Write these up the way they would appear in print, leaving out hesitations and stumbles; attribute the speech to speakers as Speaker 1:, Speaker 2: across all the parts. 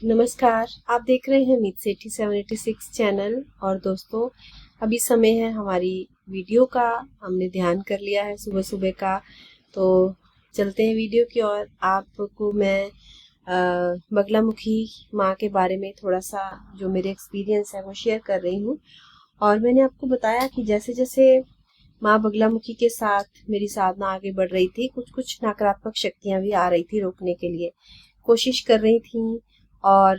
Speaker 1: नमस्कार, आप देख रहे हैं मीत सेठी 786 चैनल। और दोस्तों, अभी समय है हमारी वीडियो का। हमने ध्यान कर लिया है सुबह सुबह का, तो चलते हैं वीडियो की ओर। आपको मैं बगलामुखी माँ के बारे में थोड़ा सा जो मेरे एक्सपीरियंस है वो शेयर कर रही हूँ। और मैंने आपको बताया कि जैसे जैसे माँ बगलामुखी के साथ मेरी साधना आगे बढ़ रही थी, कुछ कुछ नकारात्मक शक्तियाँ भी आ रही थी रोकने के लिए, कोशिश कर रही थी। और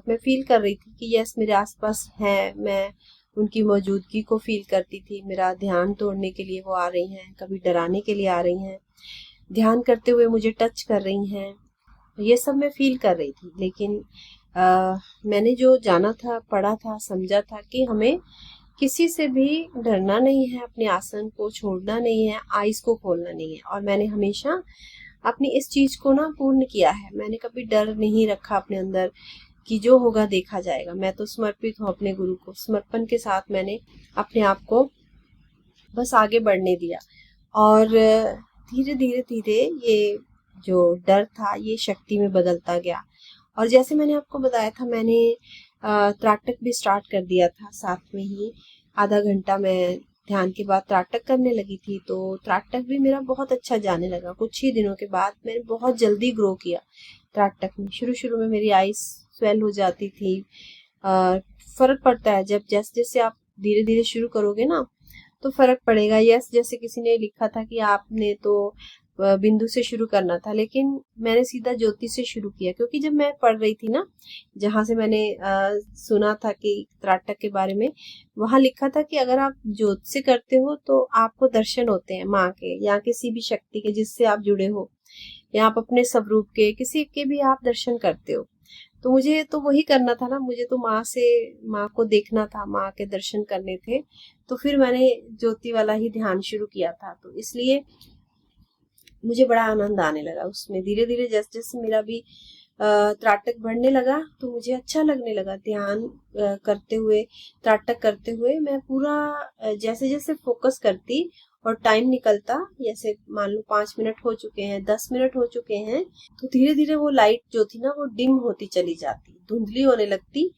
Speaker 1: मैं फील कर रही थी कि यस, मेरे आसपास हैं, मैं उनकी मौजूदगी को फील करती थी। मेरा ध्यान तोड़ने के लिए वो आ रही हैं, कभी डराने के लिए आ रही हैं, ध्यान करते हुए मुझे टच कर रही हैं, ये सब मैं फील कर रही थी। लेकिन मैंने जो जाना था, पढ़ा था, समझा था कि हमें किसी से भी डरना नहीं है, अपने आसन को छोड़ना नहीं है, आइज को खोलना नहीं है। और मैंने हमेशा अपनी इस चीज को ना पूर्ण किया है। मैंने कभी डर नहीं रखा अपने अंदर कि जो होगा देखा जाएगा। मैं तो समर्पित हूँ अपने गुरु को। समर्पण के साथ मैंने अपने आप को बस आगे बढ़ने दिया। और धीरे धीरे धीरे ये जो डर था ये शक्ति में बदलता गया। और जैसे मैंने आपको बताया था, मैंने त्राटक भी स्टार्ट कर दिया था साथ में ही। आधा घंटा मैं ध्यान के बाद त्राटक करने लगी थी, तो त्राटक भी मेरा बहुत अच्छा जाने लगा। कुछ ही दिनों के बाद मैंने बहुत जल्दी ग्रो किया त्राटक में। शुरू शुरू में मेरी आईज स्वेल हो जाती थी। फर्क पड़ता है जब जैसे जैसे आप धीरे धीरे शुरू करोगे ना, तो फर्क पड़ेगा। यस, जैसे किसी ने लिखा था कि आपने तो बिंदु से शुरू करना था, लेकिन मैंने सीधा ज्योति से शुरू किया। क्योंकि जब मैं पढ़ रही थी ना, जहाँ से मैंने सुना था कि त्राटक के बारे में, वहां लिखा था कि अगर आप ज्योति से करते हो तो आपको दर्शन होते हैं माँ के या किसी भी शक्ति के जिससे आप जुड़े हो, या आप अपने स्वरूप के किसी के भी आप दर्शन करते हो। तो मुझे तो वही करना था ना, मुझे तो माँ को देखना था, माँ के दर्शन करने थे। तो फिर मैंने ज्योति वाला ही ध्यान शुरू किया था। तो इसलिए मुझे बड़ा आनंद आने लगा उसमें। धीरे धीरे जैसे जैसे मेरा भी त्राटक बढ़ने लगा, तो मुझे अच्छा लगने लगा। ध्यान करते हुए, त्राटक करते हुए मैं पूरा जैसे जैसे फोकस करती और टाइम निकलता, जैसे मान लो 5 मिनट हो चुके हैं, 10 मिनट हो चुके हैं, तो धीरे धीरे वो लाइट जो थी ना वो डिम होती चली जाती, धुंधली होने लगती।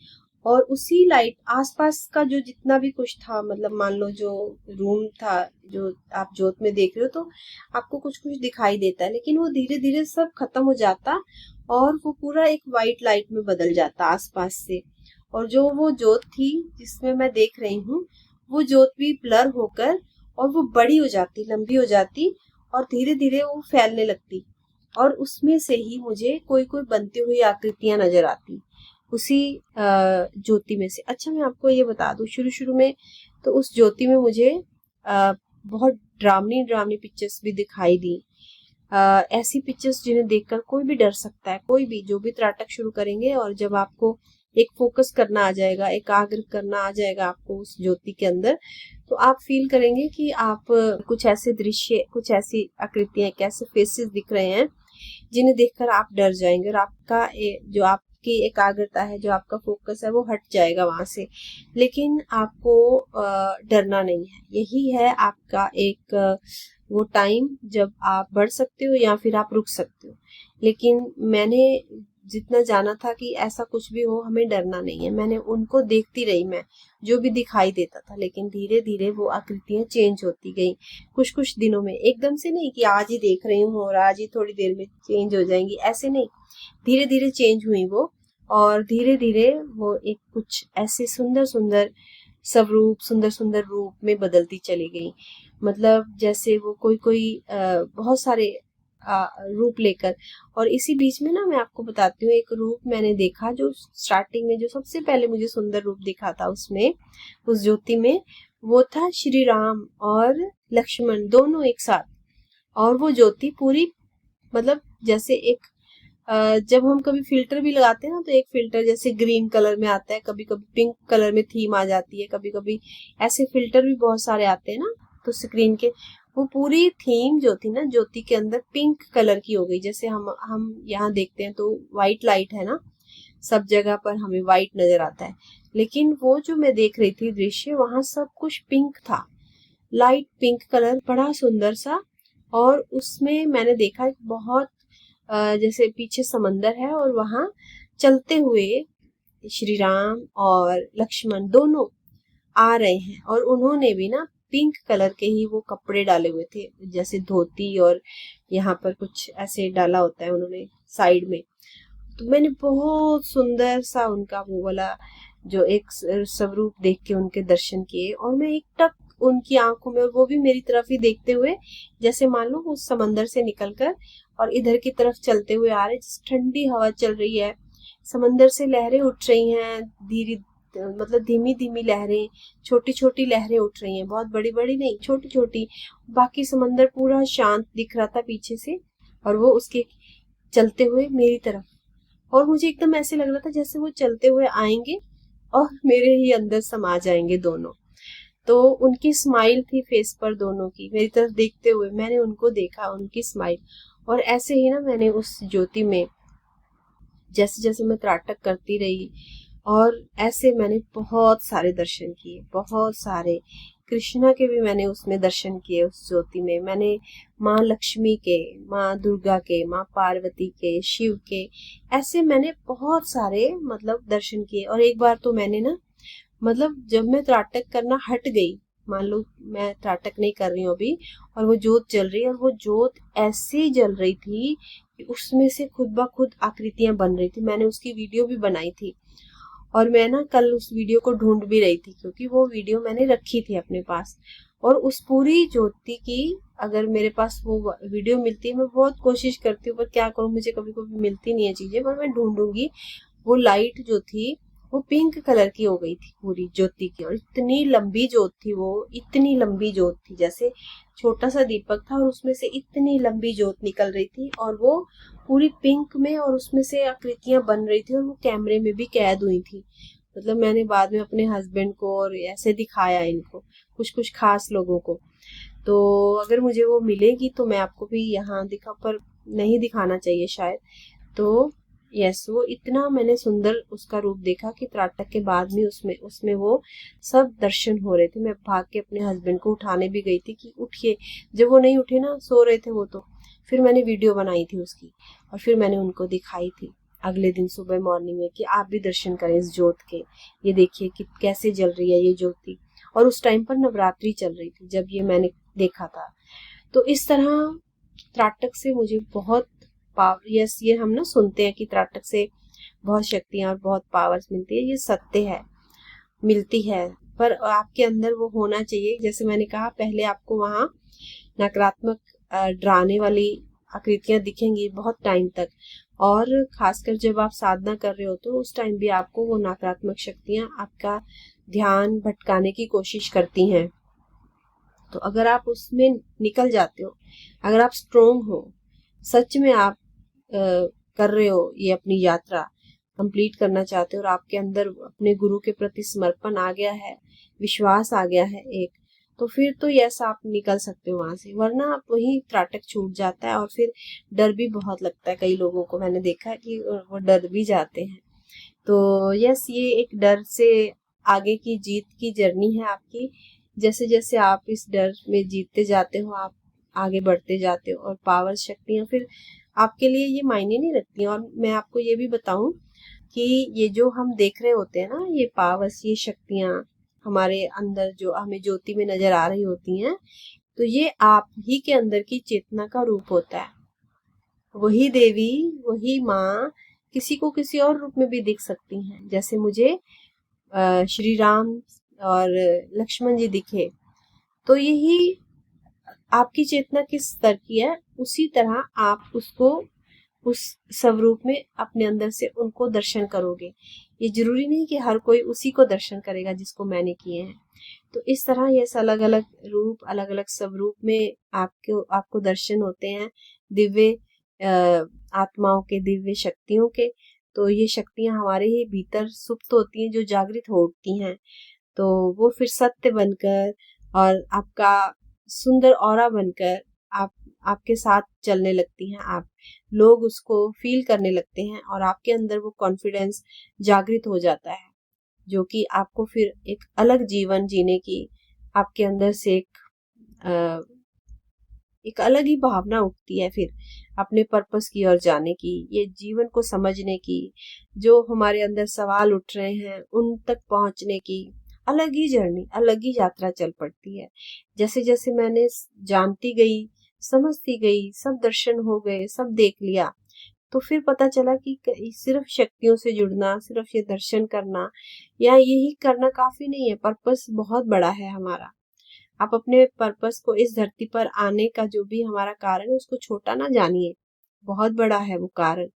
Speaker 1: और उसी लाइट आसपास का जो जितना भी कुछ था, मतलब मान लो जो रूम था, जो आप ज्योत में देख रहे हो, तो आपको कुछ कुछ दिखाई देता है, लेकिन वो धीरे धीरे सब खत्म हो जाता और वो पूरा एक वाइट लाइट में बदल जाता आसपास से। और जो वो ज्योत थी जिसमें मैं देख रही हूँ, वो ज्योत भी ब्लर होकर और वो बड़ी हो जाती, लंबी हो जाती, और धीरे धीरे वो फैलने लगती। और उसमें से ही मुझे कोई कोई बनती हुई आकृतियां नजर आती उसी ज्योति में से। अच्छा, मैं आपको ये बता दूं, शुरू शुरू में तो उस ज्योति में मुझे बहुत ड्रामनी ड्रामनी पिक्चर्स भी दिखाई दी। ऐसी पिक्चर्स जिन्हें देखकर कोई भी डर सकता है। कोई भी जो भी त्राटक शुरू करेंगे, और जब आपको एक फोकस करना आ जाएगा, एकाग्र करना आ जाएगा आपको उस ज्योति के अंदर, तो आप फील करेंगे कि आप कुछ ऐसे दृश्य, कुछ ऐसी आकृतियां, कैसे फेसेस दिख रहे हैं जिन्हें देखकर आप डर जाएंगे। और आपका जो आपकी एकाग्रता है, जो आपका फोकस है, वो हट जाएगा वहां से। लेकिन आपको डरना नहीं है। यही है आपका एक वो टाइम जब आप बढ़ सकते हो या फिर आप रुक सकते हो। लेकिन मैंने जितना जाना था कि ऐसा कुछ भी हो, हमें डरना नहीं है। मैंने उनको देखती रही, मैं जो भी दिखाई देता था, लेकिन धीरे धीरे वो आकृतियां चेंज होती गई। कुछ कुछ दिनों में, एकदम से नहीं कि आज ही देख रही हूँ और आज ही थोड़ी देर में चेंज हो जाएंगी, ऐसे नहीं। धीरे धीरे चेंज हुई वो, और धीरे धीरे वो एक कुछ ऐसे सुंदर सुंदर स्वरूप, सुंदर सुंदर रूप में बदलती चली गई। मतलब जैसे वो कोई कोई बहुत सारे रूप लेकर। और इसी बीच में ना मैं आपको बताती हूँ, एक रूप मैंने देखा जो स्टार्टिंग में, जो सबसे पहले मुझे सुंदर रूप दिखा था उसमें, उस ज्योति में, वो था श्री राम और लक्ष्मण दोनों एक साथ। और वो ज्योति पूरी, मतलब जैसे एक जब हम कभी फिल्टर भी लगाते हैं ना, तो एक फिल्टर जैसे ग्रीन कलर में आता है, कभी कभी पिंक कलर में थीम आ जाती है, कभी कभी ऐसे फिल्टर भी बहुत सारे आते हैं ना, तो स्क्रीन के, वो पूरी थीम जो थी ना ज्योति के अंदर पिंक कलर की हो गई। जैसे हम यहाँ देखते हैं तो व्हाइट लाइट है ना, सब जगह पर हमें व्हाइट नजर आता है, लेकिन वो जो मैं देख रही थी दृश्य, वहां सब कुछ पिंक था, लाइट पिंक कलर, बड़ा सुंदर सा। और उसमें मैंने देखा एक बहुत जैसे पीछे समंदर है और वहां चलते हुए श्री राम और लक्ष्मण दोनों आ रहे हैं, और उन्होंने भी ना पिंक कलर के ही वो कपड़े डाले हुए थे, जैसे धोती, और यहाँ पर कुछ ऐसे डाला होता है उन्होंने साइड में। तो मैंने बहुत सुंदर सा उनका वो वाला जो एक स्वरूप देख के उनके दर्शन किए, और मैं एक टक उनकी आंखों में, और वो भी मेरी तरफ ही देखते हुए, जैसे मान लो उस समंदर से निकलकर और इधर की तरफ चलते हुए आ रहे, जिस ठंडी हवा चल रही है, समंदर से लहरें उठ रही हैं, धीरे मतलब धीमी धीमी लहरें, छोटी छोटी लहरें उठ रही हैं, बहुत बड़ी बड़ी नहीं, छोटी छोटी। बाकी समंदर पूरा शांत दिख रहा था पीछे से, और वो उसके चलते हुए मेरी तरफ, और मुझे एकदम ऐसे लग रहा था जैसे वो चलते हुए आएंगे और मेरे ही अंदर समा जाएंगे दोनों। तो उनकी स्माइल थी फेस पर दोनों की, मेरी तरफ देखते हुए मैंने उनको देखा, उनकी स्माइल। और ऐसे ही ना मैंने उस ज्योति में जैसे जैसे मैं त्राटक करती रही, और ऐसे मैंने बहुत सारे दर्शन किए, बहुत सारे। कृष्णा के भी मैंने उसमें दर्शन किए, उस ज्योति में मैंने माँ लक्ष्मी के, माँ दुर्गा के, माँ पार्वती के, शिव के, ऐसे मैंने बहुत सारे मतलब दर्शन किए। और एक बार तो मैंने ना मतलब जब मैं त्राटक करना हट गई, मान लो मैं त्राटक नहीं कर रही हूँ अभी, और वो जोत जल रही है, और वो जोत ऐसे जल रही थी कि उसमें से खुद ब खुद आकृतियां बन रही थी। मैंने उसकी वीडियो भी बनाई थी, और मैं ना कल उस वीडियो को ढूंढ भी रही थी, क्योंकि वो वीडियो मैंने रखी थी अपने पास। और उस पूरी ज्योति की अगर मेरे पास वो वीडियो मिलती है, मैं बहुत कोशिश करती हूँ, पर क्या करूँ, मुझे कभी कभी मिलती नहीं है चीजें, पर मैं ढूंढूंगी। वो लाइट जो थी वो पिंक कलर की हो गई थी पूरी ज्योति की, और इतनी लंबी ज्योत थी वो, इतनी लंबी ज्योत थी, जैसे छोटा सा दीपक था और उसमें से इतनी लंबी ज्योत निकल रही थी, और वो पूरी पिंक में, और उसमें से आकृतियां बन रही थी, और वो कैमरे में भी कैद हुई थी। मतलब मैंने बाद में अपने हस्बैंड को और ऐसे दिखाया इनको, कुछ कुछ खास लोगों को। तो अगर मुझे वो मिलेगी तो मैं आपको भी यहाँ दिखा, पर नहीं दिखाना चाहिए शायद। तो यस, वो इतना मैंने सुंदर उसका रूप देखा कि त्राटक के बाद में उसमें उसमें वो सब दर्शन हो रहे थे। मैं भाग के अपने हस्बैंड को उठाने भी गई थी कि उठिए, जब वो नहीं उठे ना, सो रहे थे वो, तो फिर मैंने वीडियो बनाई थी उसकी, और फिर मैंने उनको दिखाई थी अगले दिन सुबह मॉर्निंग में कि आप भी दर्शन करें इस ज्योत के, ये देखिए कि कैसे जल रही है ये ज्योति। और उस टाइम पर नवरात्रि चल रही थी जब ये मैंने देखा था। तो इस तरह त्राटक से मुझे बहुत पावर, यस, ये हम ना सुनते हैं कि त्राटक से बहुत शक्तियां और बहुत पावर्स मिलती है, ये सत्य है, मिलती है, पर आपके अंदर वो होना चाहिए। जैसे मैंने कहा पहले, आपको वहाँ नकारात्मक डराने वाली आकृतियां दिखेंगी बहुत टाइम तक, और खासकर जब आप साधना कर रहे हो तो उस टाइम भी आपको वो नकारात्मक शक्तियां आपका ध्यान भटकाने की कोशिश करती हैं। तो अगर आप उसमें निकल जाते हो, अगर आप स्ट्रोंग हो, सच में आप कर रहे हो ये अपनी यात्रा कंप्लीट करना चाहते हो, और आपके अंदर अपने गुरु के प्रति समर्पण आ गया है, विश्वास आ गया है एक, तो फिर तो यस, आप निकल सकते हो वहां से। वरना आप वही त्राटक छूट जाता है, और फिर डर भी बहुत लगता है। कई लोगों को मैंने देखा है कि वो डर भी जाते हैं। तो यस, ये एक डर से आगे की जीत की जर्नी है आपकी। जैसे जैसे आप इस डर में जीतते जाते हो, आप आगे बढ़ते जाते हो, और पावर शक्तियां फिर आपके लिए ये मायने नहीं रखती। और मैं आपको ये भी बताऊं कि ये जो हम देख रहे होते हैं ना, ये पावर्स, ये शक्तियां हमारे अंदर जो हमें ज्योति में नजर आ रही होती हैं, तो ये आप ही के अंदर की चेतना का रूप होता है। वही देवी, वही माँ किसी को किसी और रूप में भी दिख सकती हैं। जैसे मुझे श्री राम और लक्ष्मण जी दिखे, तो यही आपकी चेतना किस स्तर की है, उसी तरह आप उसको उस स्वरूप में अपने अंदर से उनको दर्शन करोगे। ये जरूरी नहीं कि हर कोई उसी को दर्शन करेगा जिसको मैंने किए हैं। तो इस तरह ये अलग अलग रूप, अलग अलग स्वरूप में आपको दर्शन होते हैं, दिव्य आत्माओं के, दिव्य शक्तियों के। तो ये शक्तियां हमारे ही भीतर सुप्त होती हैं, जो जागृत हो उठती हैं, तो वो फिर सत्य बनकर और आपका सुंदर ऑरा बनकर आपके साथ चलने लगती हैं। आप लोग उसको फील करने लगते हैं, और आपके अंदर वो कॉन्फिडेंस जागृत हो जाता है, जो कि आपको फिर एक अलग जीवन जीने की आपके अंदर से एक अलग ही भावना उठती है फिर अपने पर्पस की ओर जाने की, ये जीवन को समझने की, जो हमारे अंदर सवाल उठ रहे हैं उन तक पहुंचने की अलग ही जर्नी, अलग ही यात्रा चल पड़ती है। जैसे जैसे मैंने जानती गई, समझती गई, सब दर्शन हो गए, सब देख लिया, तो फिर पता चला कि सिर्फ शक्तियों से जुड़ना, सिर्फ ये दर्शन करना या यही करना काफी नहीं है। पर्पस बहुत बड़ा है हमारा। आप अपने पर्पस को, इस धरती पर आने का जो भी हमारा कारण है, उसको छोटा ना जानिए, बहुत बड़ा है वो कारण।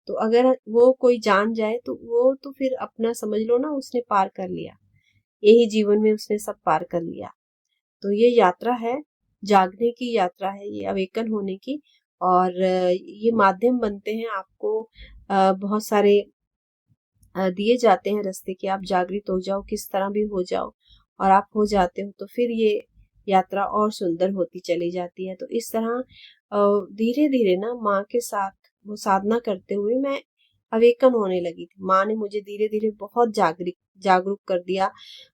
Speaker 1: तो अगर वो कोई जान जाए तो वो तो फिर अपना समझ लो ना, उसने पार कर लिया, यही जीवन में उसने सब पार कर लिया। तो ये यात्रा है, जागने की यात्रा है, ये अवेकन होने की। और ये माध्यम बनते हैं आपको, बहुत सारे दिए जाते हैं रास्ते कि आप जागृत हो जाओ, किस तरह भी हो जाओ, और आप हो जाते हो तो फिर ये यात्रा और सुंदर होती चली जाती है। तो इस तरह धीरे धीरे ना माँ के साथ वो साधना करते हुए मैं अवेकन होने लगी थी। माँ ने मुझे धीरे धीरे बहुत जागरूक कर दिया।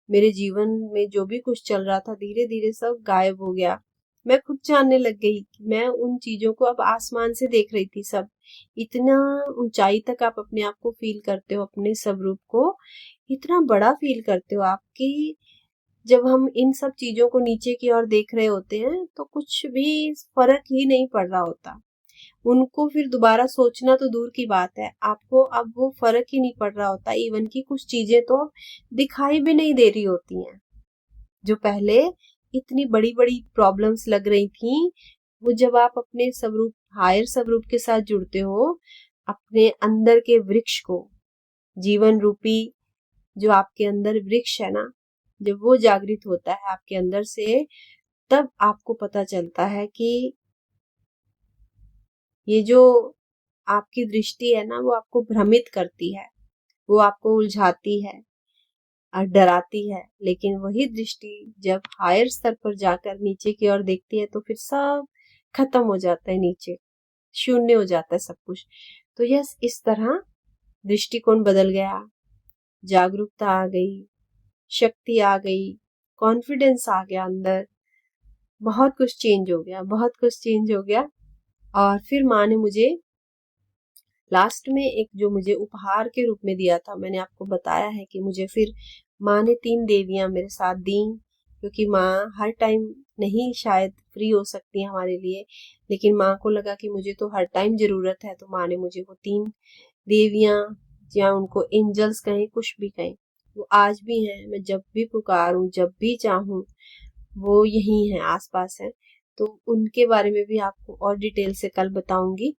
Speaker 1: मेरे जीवन में जो भी कुछ चल रहा था धीरे धीरे सब गायब हो गया। मैं खुद जानने लग गई कि मैं उन चीजों को अब आसमान से देख रही थी। सब इतना ऊंचाई तक आप अपने आप को फील करते हो, अपने स्वरूप को इतना बड़ा फील करते हो आपकी। जब हम इन सब चीजों को नीचे की ओर देख रहे होते हैं तो कुछ भी फर्क ही नहीं पड़ रहा होता। उनको फिर दोबारा सोचना तो दूर की बात है, आपको अब वो फर्क ही नहीं पड़ रहा होता। इवन की कुछ चीजें तो दिखाई भी नहीं दे रही होती हैं। जो पहले इतनी बड़ी बड़ी प्रॉब्लम्स लग रही थी, वो जब आप अपने स्वरूप, हायर स्वरूप के साथ जुड़ते हो, अपने अंदर के वृक्ष को, जीवन रूपी जो आपके अंदर वृक्ष है ना, जब वो जागृत होता है आपके अंदर से, तब आपको पता चलता है कि ये जो आपकी दृष्टि है ना, वो आपको भ्रमित करती है, वो आपको उलझाती है और डराती है। लेकिन वही दृष्टि जब हायर स्तर पर जाकर नीचे की ओर देखती है तो फिर सब खत्म हो जाता है, नीचे शून्य हो जाता है सब कुछ। तो यस, इस तरह दृष्टिकोण बदल गया, जागरूकता आ गई, शक्ति आ गई, कॉन्फिडेंस आ गया अंदर, बहुत कुछ चेंज हो गया, बहुत कुछ चेंज हो गया। और फिर माँ ने मुझे लास्ट में एक जो मुझे उपहार के रूप में दिया था, मैंने आपको बताया है कि मुझे फिर माँ ने 3 देवियां मेरे साथ दी, क्योंकि माँ हर टाइम नहीं शायद फ्री हो सकती है हमारे लिए, लेकिन माँ को लगा कि मुझे तो हर टाइम जरूरत है। तो माँ ने मुझे वो 3 देवियां, या उनको एंजल्स कहें, कुछ भी कहें, वो आज भी हैं। मैं जब भी पुकारूं, जब भी चाहूं, वो यही हैं, आसपास हैं। तो उनके बारे में भी आपको और डिटेल से कल बताऊंगी।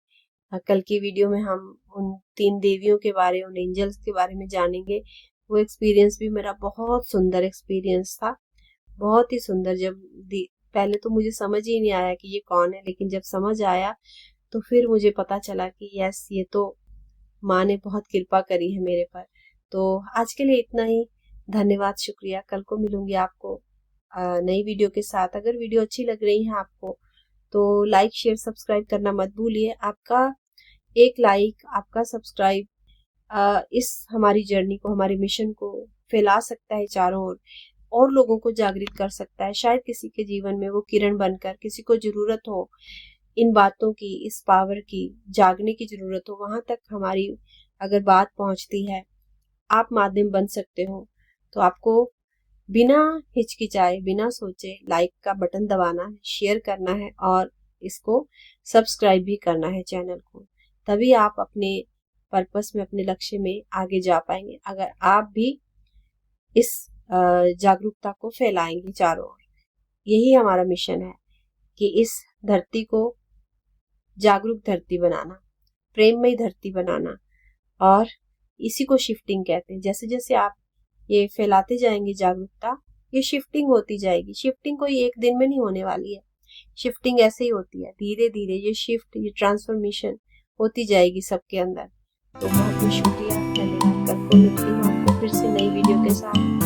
Speaker 1: कल की वीडियो में हम उन 3 देवियों के बारे, उन एंजल्स के बारे में जानेंगे। वो एक्सपीरियंस भी मेरा बहुत सुंदर एक्सपीरियंस था, बहुत ही सुंदर। जब पहले तो मुझे समझ ही नहीं आया कि ये कौन है, लेकिन जब समझ आया तो फिर मुझे पता चला कि यस, ये तो माँ ने बहुत कृपा करी है मेरे पर। तो आज के लिए इतना ही, धन्यवाद, शुक्रिया। कल को मिलूंगी आपको नई वीडियो के साथ। अगर वीडियो अच्छी लग रही है आपको तो लाइक, शेयर, सब्सक्राइब करना मत भूलिए। आपका एक लाइक, आपका सब्सक्राइब इस हमारी जर्नी को, हमारे मिशन को फैला सकता है चारों ओर, और लोगों को जागृत कर सकता है। शायद किसी के जीवन में वो किरण बनकर, किसी को जरूरत हो इन बातों की, इस पावर की, जागने की जरूरत हो, वहां तक हमारी अगर बात पहुंचती है, आप माध्यम बन सकते हो। तो आपको बिना हिचकिचाए, बिना सोचे लाइक का बटन दबाना है, शेयर करना है और इसको सब्सक्राइब भी करना है चैनल को। तभी आप अपने पर्पस में, अपने लक्ष्य में आगे जा पाएंगे, अगर आप भी इस जागरूकता को फैलाएंगे चारों ओर। यही हमारा मिशन है कि इस धरती को जागरूक धरती बनाना, प्रेममय धरती बनाना, और इसी को शिफ्टिंग कहते हैं। जैसे जैसे आप ये फैलाते जाएंगे जागरूकता, ये शिफ्टिंग होती जाएगी। शिफ्टिंग कोई एक दिन में नहीं होने वाली है, शिफ्टिंग ऐसे ही होती है, धीरे धीरे ये शिफ्ट, ये ट्रांसफॉर्मेशन होती जाएगी सबके अंदर। तो बहुत बहुत शुक्रिया, धन्यवाद। कल को मिलती हूँ आपको फिर से नई वीडियो के साथ।